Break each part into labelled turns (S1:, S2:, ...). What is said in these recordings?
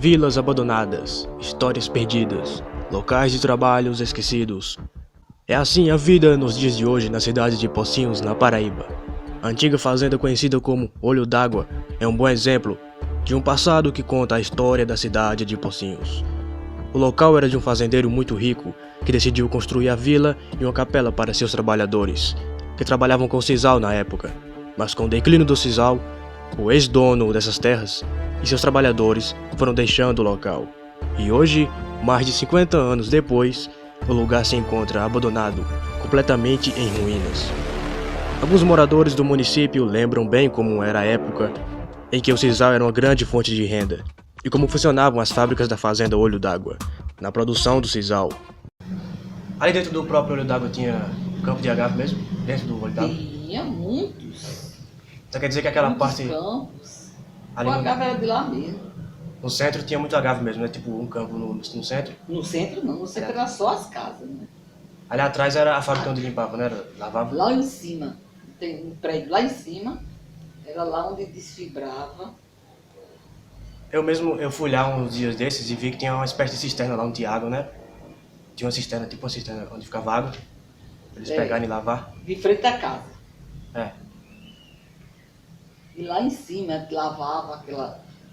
S1: Vilas abandonadas, histórias perdidas, locais de trabalhos esquecidos. É assim a vida nos dias de hoje na cidade de Pocinhos, na Paraíba. A antiga fazenda conhecida como Olho d'Água é um bom exemplo de um passado que conta a história da cidade de Pocinhos. O local era de um fazendeiro muito rico que decidiu construir a vila e uma capela para seus trabalhadores, que trabalhavam com sisal na época. Mas com o declínio do sisal, o ex-dono dessas terras e seus trabalhadores foram deixando o local. E hoje, mais de 50 anos depois, o lugar se encontra abandonado, completamente em ruínas. Alguns moradores do município lembram bem como era a época em que o sisal era uma grande fonte de renda e como funcionavam as fábricas da fazenda Olho d'Água, na produção do sisal. Ali dentro do próprio Olho d'Água tinha campo de agave mesmo? Dentro do Olho d'Água?
S2: Tinha muitos.
S1: Então quer dizer que aquela
S2: muitos
S1: parte...
S2: campos.
S1: Ali
S2: o agave era de lá mesmo.
S1: No centro tinha muito agave mesmo, né? Tipo um campo no centro.
S2: No centro não, no centro era só as casas, né?
S1: Ali atrás era a fábrica onde limpava, né? Lavava.
S2: Lá em cima, tem um prédio lá em cima, era lá onde desfibrava.
S1: Eu fui lá uns dias desses e vi que tinha uma espécie de cisterna lá onde tinha água, né? Tinha uma cisterna, tipo uma cisterna onde ficava água, pra eles pegarem e lavar.
S2: De frente à casa.
S1: É.
S2: E lá em cima lavava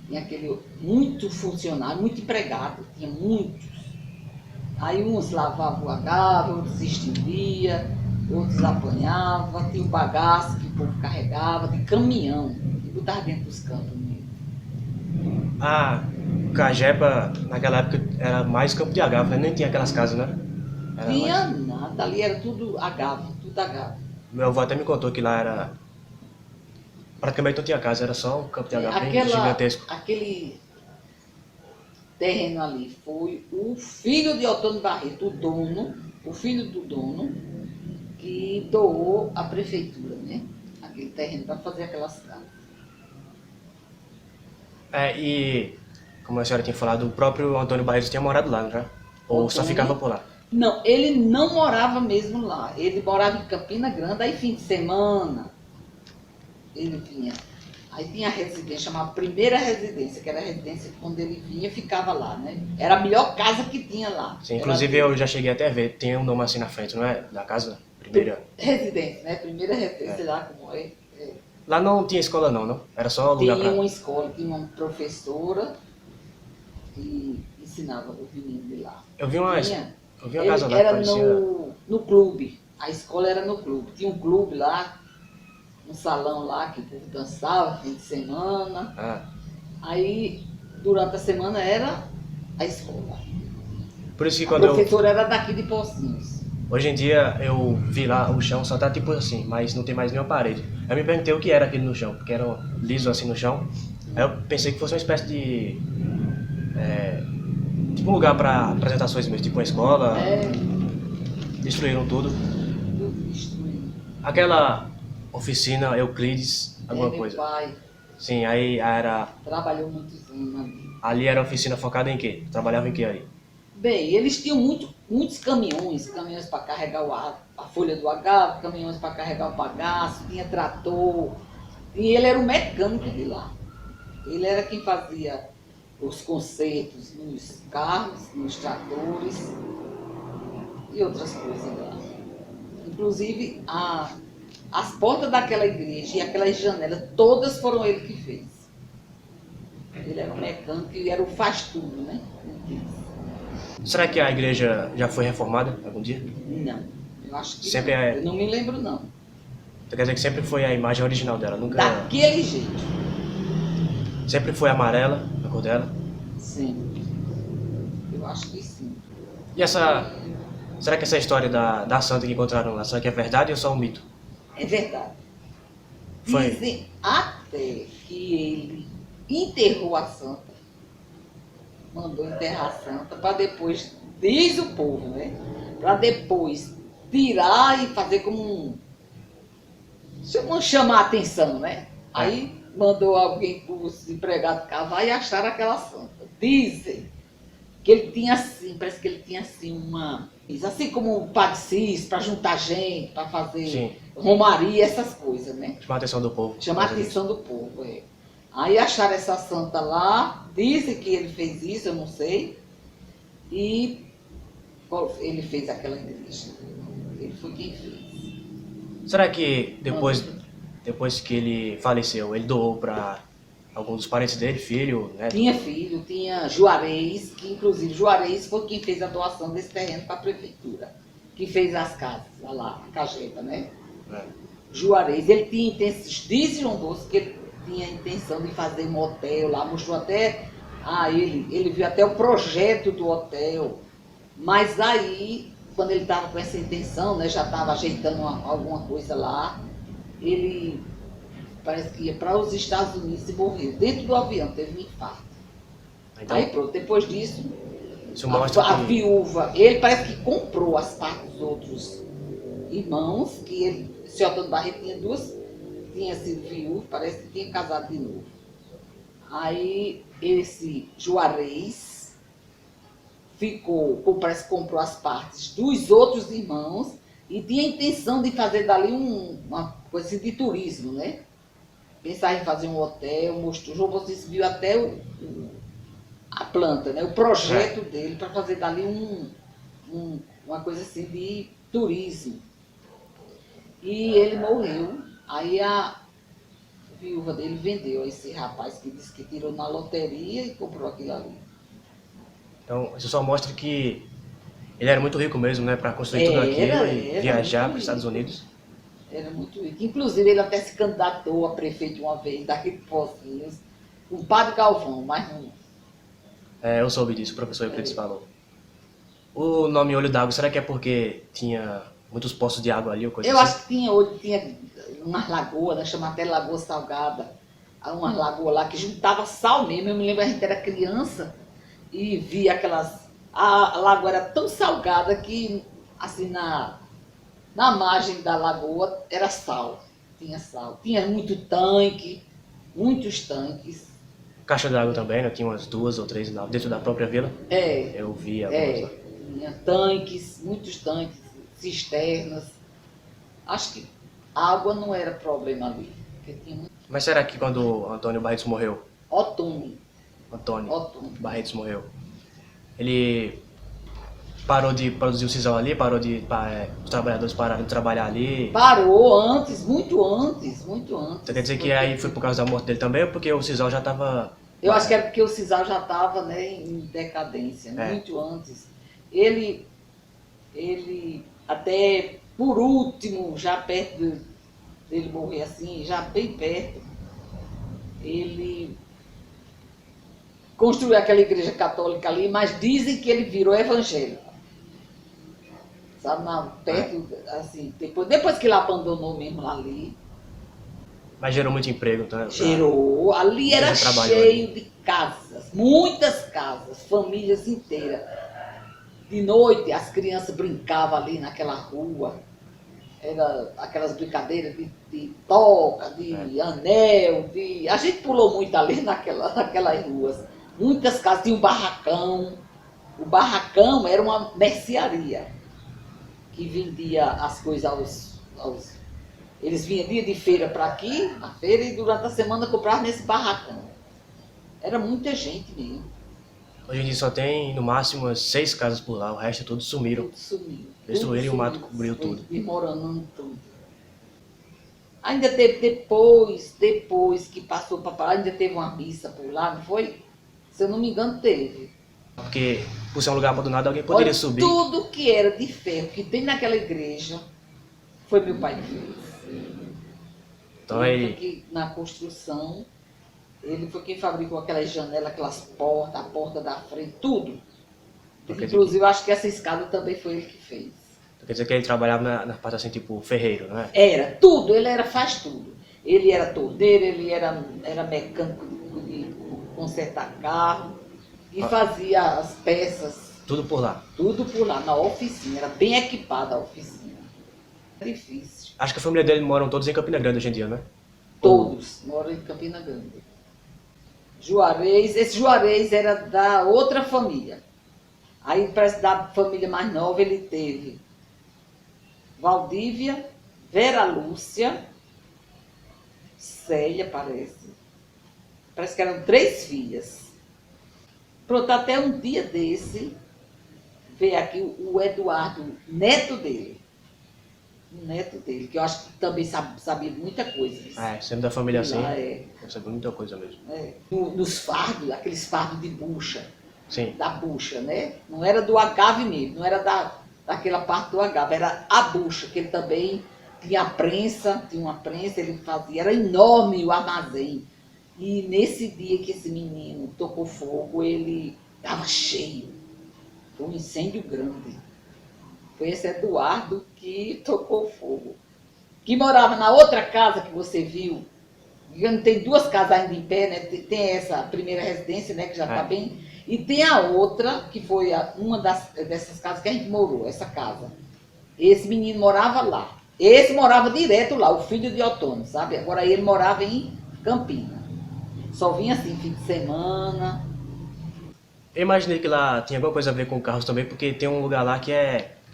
S2: tinha aquele muito funcionário, muito empregado, tinha muitos. Aí uns lavavam o agave, outros estendia, outros apanhavam, tinha o bagaço que o povo carregava, de caminhão, e botava dentro dos campos mesmo.
S1: Ah, Cajepa naquela época era mais campo de agave, né? Nem tinha aquelas casas, né? Era
S2: Tinha
S1: mais...
S2: nada, ali era tudo agave, tudo agave.
S1: Meu avô até me contou que lá era... praticamente não tinha casa, era só um campo de agave bem gigantesco.
S2: Aquele terreno ali foi o filho de Otônio Barreto, o filho do dono, que doou à prefeitura, né? Aquele terreno para fazer aquelas casas.
S1: É, e como a senhora tinha falado, o próprio Antônio Barreto tinha morado lá, não já? Ou só ficava por lá?
S2: Não, ele não morava mesmo lá. Ele morava em Campina Grande, aí fim de semana ele vinha. Aí tinha a residência, chamava Primeira Residência, que era a residência que quando ele vinha ficava lá, né? Era a melhor casa que tinha lá.
S1: Sim, inclusive eu já cheguei até a ver, tem um nome assim na frente, não é? Da casa? Primeira...
S2: Residência, né? Primeira Residência lá como é.
S1: Lá não tinha escola não? Era só lugar
S2: Tinha
S1: pra...
S2: uma escola, tinha uma professora que ensinava os meninos de lá.
S1: Eu vi uma casa lá que
S2: era
S1: parecia...
S2: no clube, a escola era no clube. Tinha um clube lá, um salão lá que o povo dançava fim de semana.
S1: Ah.
S2: Aí, durante a semana era a escola.
S1: Por isso que
S2: A
S1: quando
S2: professora era daqui de Pocinhos.
S1: Hoje em dia eu vi lá o chão só tá tipo assim, mas não tem mais nenhuma parede. Eu me perguntei o que era aquele no chão, porque era liso assim no chão. Aí eu pensei que fosse uma espécie de... tipo um lugar para apresentações mesmo, tipo uma escola. Destruíram tudo.
S2: Tudo destruído.
S1: Aquela oficina Euclides, alguma coisa.
S2: Meu pai
S1: Sim, aí era...
S2: trabalhou muitos anos ali.
S1: Ali era a oficina focada em quê? Trabalhava em quê aí?
S2: Bem, eles tinham muitos caminhões para carregar a folha do agave, caminhões para carregar o bagaço, tinha trator, e ele era o mecânico de lá. Ele era quem fazia os consertos nos carros, nos tratores e outras coisas lá. Inclusive, as portas daquela igreja e aquelas janelas, todas foram ele que fez. Ele era o mecânico e era o faz-tudo, né?
S1: Será que a igreja já foi reformada algum dia?
S2: Não, eu acho que
S1: sempre
S2: não.
S1: É...
S2: Eu não me lembro, não.
S1: Então quer dizer que sempre foi a imagem original dela, nunca...
S2: Daquele jeito.
S1: Sempre foi amarela, a cor dela?
S2: Sim. Eu acho que sim.
S1: E essa... Será que essa história da santa que encontraram lá, será que é verdade ou só um mito?
S2: É verdade.
S1: Foi.
S2: Dizem até que ele enterrou a santa, mandou enterrar a santa, para depois, diz o povo, né? Para depois tirar e fazer como chamar a atenção, né? Aí mandou alguém para os empregados cavar e acharam aquela santa. Dizem que ele tinha assim, parece que ele tinha assim assim como o Padre Cis, para juntar gente, para fazer
S1: Sim.
S2: romaria, essas coisas, né?
S1: Chamar a atenção do povo.
S2: Chamar a atenção do povo, é. Aí acharam essa santa lá Dizem que ele fez isso, eu não sei. E ele fez aquela igreja. Ele foi quem fez.
S1: Será que depois que ele faleceu, ele doou para algum dos parentes dele, filho, neto?
S2: Tinha filho, tinha Juarez, que inclusive Juarez foi quem fez a doação desse terreno para a prefeitura, que fez as casas, lá, a Cajeta, né?
S1: É.
S2: Juarez, ele tinha intenção, diz João Bosco que ele tinha a intenção de fazer um hotel lá, mostrou até, ele viu até o projeto do hotel, mas aí, quando ele estava com essa intenção, né, já estava ajeitando alguma coisa lá, ele parece que ia para os Estados Unidos e morreu. Dentro do avião, teve um infarto.
S1: Então,
S2: Aí pronto, depois disso,
S1: isso mostra
S2: a
S1: que...
S2: viúva, ele parece que comprou as partes dos outros irmãos, que ele, esse Otônio Barreto tinha sido viúvo, parece que tinha casado de novo. Aí esse Juarez parece que comprou as partes dos outros irmãos e tinha a intenção de fazer dali uma coisa assim de turismo, né? Pensar em fazer um hotel, mostrou, João Bosco viu até a planta, né? O projeto dele para fazer dali uma coisa assim de turismo. E ele morreu, aí a viúva dele vendeu a esse rapaz que disse que tirou na loteria e comprou aquilo ali.
S1: Então, isso só mostra que ele era muito rico mesmo, né? Para construir tudo aquilo e viajar para os Estados Unidos.
S2: Era muito rico. Inclusive, ele até se candidatou a prefeito uma vez, daqui de Pocinhos, o Padre Galvão, mas não...
S1: Eu soube disso, o professor Euclides falou. O nome Olho d'Água, será que é porque tinha muitos poços de água ali ou coisa
S2: Eu
S1: assim?
S2: acho que tinha umas lagoas, né, chama até Lagoa Salgada, umas lagoas lá que juntava sal mesmo. Eu me lembro, a gente era criança e via aquelas... A lagoa era tão salgada que, assim, na margem da lagoa era sal, tinha sal. Tinha muito tanque, muitos tanques.
S1: Caixa d'água também, né? Tinha umas 2 ou 3 dentro da própria vila. Eu vi algumas lá.
S2: Tinha tanques, muitos tanques, cisternas. Acho que água não era problema ali. Porque tinha muito...
S1: Mas será que quando Antônio Barretos morreu, Antônio
S2: Otônio.
S1: Barretos morreu, ele parou de produzir o sisal ali, os trabalhadores pararam de trabalhar ali?
S2: Parou antes, muito antes.
S1: Então quer dizer que aí foi por causa da morte dele também ou porque o sisal já estava...
S2: Eu acho que era porque o sisal já estava, né, em decadência, muito antes. Ele até por último, já perto dele morrer assim, já bem perto, ele construiu aquela igreja católica ali, mas dizem que ele virou evangélico. Sabe, perto, assim, depois que ele abandonou mesmo lá ali.
S1: Mas gerou muito emprego, então.
S2: Gerou. Ali era cheio de casas, muitas casas, famílias inteiras. De noite, as crianças brincavam ali naquela rua. Era aquelas brincadeiras de toca, de anel, a gente pulou muito ali naquelas ruas. Muitas casas, tinha um barracão. O barracão era uma mercearia que vendia as coisas eles vinham dia de feira para aqui, na feira, e durante a semana compravam nesse barracão. Era muita gente mesmo.
S1: Hoje em dia só tem, no máximo, umas 6 casas por lá, o resto tudo sumiram.
S2: Tudo sumiu.
S1: Destruíram e o mato cobriu tudo.
S2: Desmoronando tudo. Ainda teve depois que passou para lá, ainda teve uma missa por lá, não foi? Se eu não me engano, teve.
S1: Porque, por ser um lugar abandonado, alguém poderia subir.
S2: Tudo que era de ferro que tem naquela igreja, foi meu pai que fez.
S1: Então
S2: ele foi que, na construção, ele foi quem fabricou aquelas janelas, aquelas portas, a porta da frente, tudo. Inclusive, acho que essa escada também foi ele que fez.
S1: Quer dizer que ele trabalhava na parte assim, tipo ferreiro, não é?
S2: Era, tudo, faz tudo. Ele era torneiro, ele era mecânico de consertar carro e fazia as peças.
S1: Tudo por lá?
S2: Tudo por lá, na oficina, era bem equipada a oficina. Era difícil.
S1: Acho que a família dele moram todos em Campina Grande hoje em dia, né?
S2: Todos moram em Campina Grande. Juarez, esse Juarez era da outra família. Aí, parece da família mais nova, ele teve Valdívia, Vera Lúcia, Célia, parece. Parece que eram 3 filhas. Pronto, até um dia desse, veio aqui o Eduardo, neto dele. O neto dele, que eu acho que também sabia muita coisa.
S1: Sendo da família assim,
S2: Lá,
S1: eu sabia muita coisa mesmo.
S2: Nos fardos, aqueles fardos de bucha.
S1: Sim.
S2: Da bucha, né? Não era do agave mesmo, não era daquela parte do agave, era a bucha, que ele também tinha uma prensa, ele fazia, era enorme o armazém. E nesse dia que esse menino tocou fogo, ele estava cheio. Foi um incêndio grande. Foi esse Eduardo que tocou fogo. Que morava na outra casa que você viu. Tem duas casas ainda em pé, né? Tem essa primeira residência, né, que já está bem. E tem a outra, que foi uma dessas casas que a gente morou, essa casa. Esse menino morava lá. Esse morava direto lá, o filho de Otônio, sabe? Agora ele morava em Campina. Só vinha assim, fim de semana.
S1: Eu imaginei que lá tinha alguma coisa a ver com carros também, porque tem um lugar lá que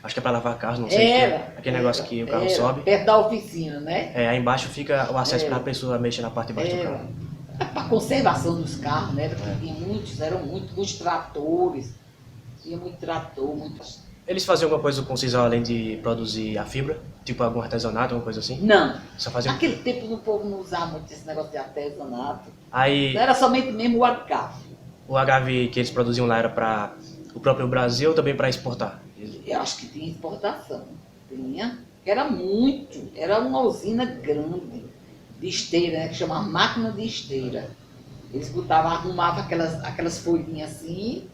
S1: acho que é para lavar carros, não sei. Aquele negócio que o carro sobe.
S2: Perto da oficina, né?
S1: Aí embaixo fica o acesso para a pessoa mexer na parte de baixo do carro.
S2: Para conservação dos carros, né? Porque tinha muitos tratores. Tinha muito trator, muitos.
S1: Eles faziam alguma coisa com o sisal além de produzir a fibra? Tipo algum artesanato, alguma coisa assim?
S2: Não.
S1: Só faziam...
S2: Naquele tempo o povo não usava muito esse negócio de artesanato.
S1: Aí...
S2: Era somente mesmo o agave.
S1: O agave que eles produziam lá era para o próprio Brasil ou também para exportar?
S2: Eu acho que tinha exportação. Tinha. Era uma usina grande de esteira, né, que chamava máquina de esteira. Eles arrumavam aquelas folhinhas assim,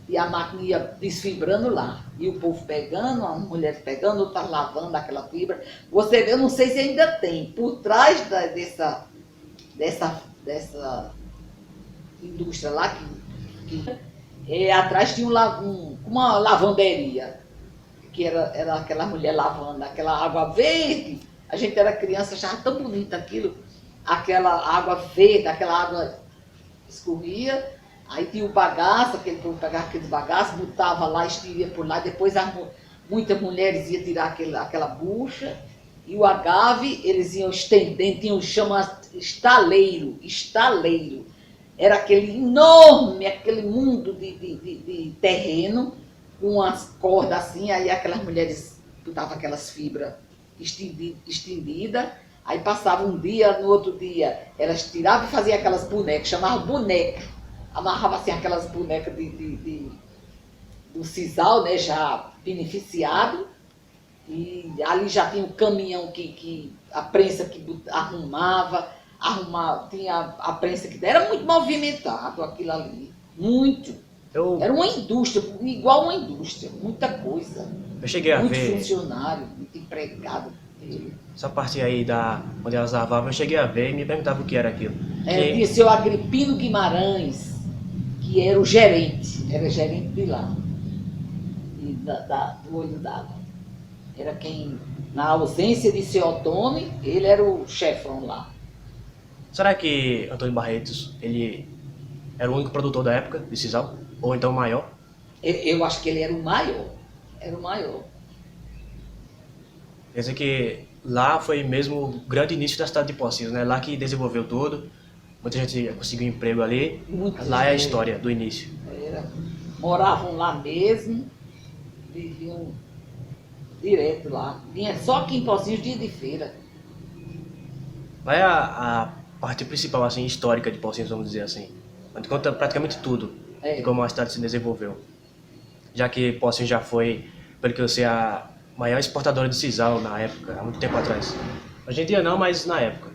S2: e a máquina ia desfibrando lá. E o povo pegando, as mulheres pegando, outras lavando aquela fibra. Você vê, eu não sei se ainda tem, por trás dessa indústria lá, atrás tinha uma lavanderia, que era aquela mulher lavando aquela água verde. A gente era criança, achava tão bonito aquilo, aquela água verde, aquela água escorria, aí tinha o bagaço, aquele povo pegava aquele bagaço, botava lá, estendia por lá, depois muitas mulheres iam tirar aquela bucha, e o agave, eles iam estendendo, chama estaleiro, era aquele enorme, aquele mundo de terreno, com as cordas assim, aí aquelas mulheres botavam aquelas fibras estendidas, aí passava um dia, no outro dia, elas tiravam e faziam aquelas bonecas, chamavam boneca, amarravam assim aquelas bonecas do sisal, né, já beneficiado, e ali já tinha um caminhão que a prensa que arrumava, tinha a prensa que era muito movimentado aquilo ali, muito. Era uma indústria, igual uma indústria, muita coisa.
S1: Eu cheguei a ver...
S2: Muito funcionário, muito empregado.
S1: Essa parte aí onde elas lavavam, eu cheguei a ver e me perguntava o que era aquilo.
S2: Tinha seu Agripino Guimarães, que era o gerente, de lá, e do Olho d'Água. Era quem, na ausência de seu Otônio, ele era o chefão lá.
S1: Será que Antônio Barretos, ele era o único produtor da época de sisal? Ou então o maior?
S2: Eu acho que ele era o maior.
S1: Quer dizer que lá foi mesmo o grande início da cidade de Pocinhos, né? Lá que desenvolveu tudo, muita gente conseguiu emprego ali. Lá é a história do início.
S2: Moravam lá mesmo, viviam direto lá. Vinha só aqui em Pocinhos, dia de feira.
S1: Lá é a parte principal, assim, histórica de Pocinhos, vamos dizer assim. Onde conta praticamente tudo de como a cidade se desenvolveu. Já que Pocinhos já foi, pelo que eu sei, a maior exportadora de sisal na época, há muito tempo atrás. Hoje em dia não, mas na época.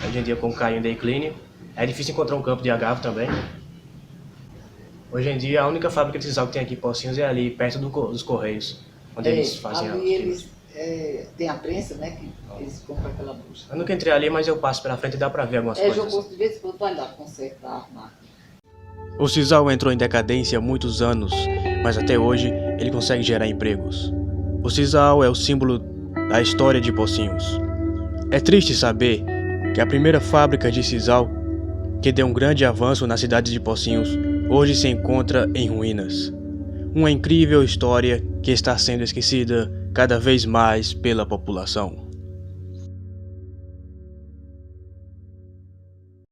S1: Hoje em dia, com o caiu em declínio, é difícil encontrar um campo de agave também. Hoje em dia, a única fábrica de sisal que tem aqui em Pocinhos é ali, perto dos Correios, onde eles fazem
S2: ali eles tem a prensa, né, que eles compram aquela bucha.
S1: Eu nunca entrei ali, mas eu passo pela frente e dá pra ver algumas coisas.
S2: Eu gosto de vez em quando vai lá consertar a máquina.
S1: O sisal entrou em decadência há muitos anos, mas até hoje ele consegue gerar empregos. O sisal é o símbolo da história de Pocinhos. É triste saber que a primeira fábrica de sisal, que deu um grande avanço na cidade de Pocinhos, hoje se encontra em ruínas. Uma incrível história que está sendo esquecida cada vez mais pela população.